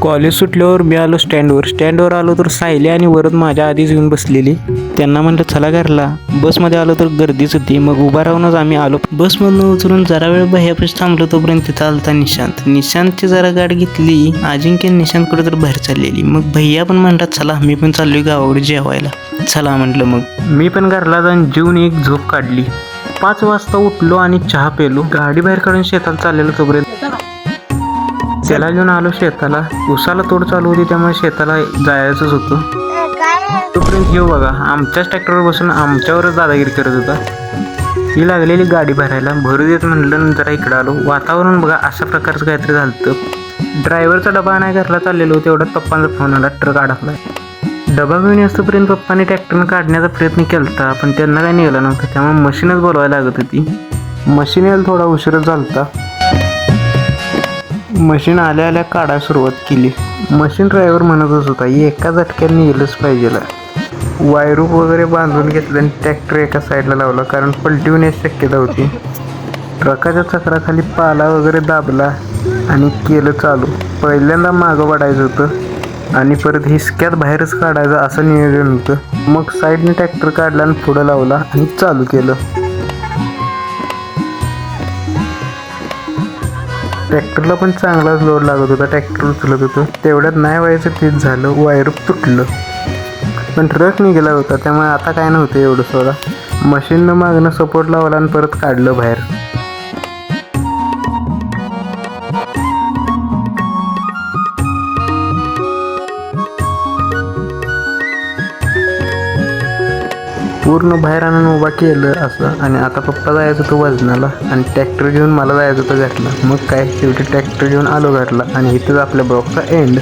College सुटल्यावर मी आलो स्टँडवर आलो तर सायली आणि वरद माझ्या आधीच येऊन बसलेली. त्यांना म्हणलं चला घरला. बसमध्ये आलो तर गर्दीच होती. मग उभा राहूनच आम्ही आलो. बसमधून उतरून जरा वेळ भैयापाशी थांबलो तोपर्यंत तिथं आलता निशांतची जरा गाठ घेतली. अजिंक्य निशांतकडे तर बाहेर चाललेली. मग भैया पण म्हणतात चला मी पण चाललोय गावाकडे जेवायला. चला म्हटलं. मग मी पण घरला जाऊन जेवून एक झोप काढली. 5 वाजता उठलो आणि चहा पेलो. गाडी बाहेर काढून शेताला चाललेलो तोपर्यंत त्याला घेऊन आलो शेताला. उसाला तोड चालू होती त्यामुळे शेताला जायचंच होतं. तोपर्यंत येऊ बघा आमच्याच ट्रॅक्टरवर बसून आमच्यावरच दादागिरी करत होता. ही लागलेली गाडी भरायला भरू देत म्हणलं जरा इकडं आलो. वातावरण बघा अशा प्रकारचं काहीतरी झालं. ड्रायव्हरचा डबा आणायला घरला चाललेलो तेवढ्यात पप्पांचा फोन आला. ट्रक अडकला. डबा घेऊन येतोपर्यंत पप्पाने ट्रॅक्टरनं काढण्याचा प्रयत्न केला पण त्यांना काही निघालं नव्हतं. त्यामुळे मशीनच बोलवायला लागत होती. मशीन यायला थोडा उशीरच झालता. मशीन आल्या आल्या काढायला सुरुवात केली. मशीन ड्रायव्हर म्हणतच होता एका झटक्याने येलच पाहिजे. वायरूप वगैरे बांधून घेतलं आणि ट्रॅक्टर एका साईडला लावला कारण पलटी होण्याची शक्यता होती. ट्रकाच्या चक्राखाली पाला वगैरे दाबला आणि केलं चालू. पहिल्यांदा मागं वाढायचं होतं आणि परत हिसक्यात बाहेरच काढायचं असं नियोजन होतं. मग साईडने ट्रॅक्टर काढला आणि पुढं लावला आणि चालू केलं. ट्रॅक्टरला पण चांगलाच लोड लागत होता. ट्रॅक्टर उचलत होतं तेवढ्यात नाही व्हायचं तेच झालं. वायरूप तुटलं पण ट्रक निघाला होता त्यामुळे आता काय नव्हतं एवढं सोडा. मशीननं मागणं सपोर्ट लावला आणि परत काढलं बाहेर. पूर्ण बाहेर आणून उभा केलं असं. आणि आता पप्पा जायचं होतं वजनाला आणि ट्रॅक्टर घेऊन मला जायचं होतं घरला. मग काय शेवटी ट्रॅक्टर घेऊन आलो घरला आणि इथंच आपल्या ब्लॉगचा एंड.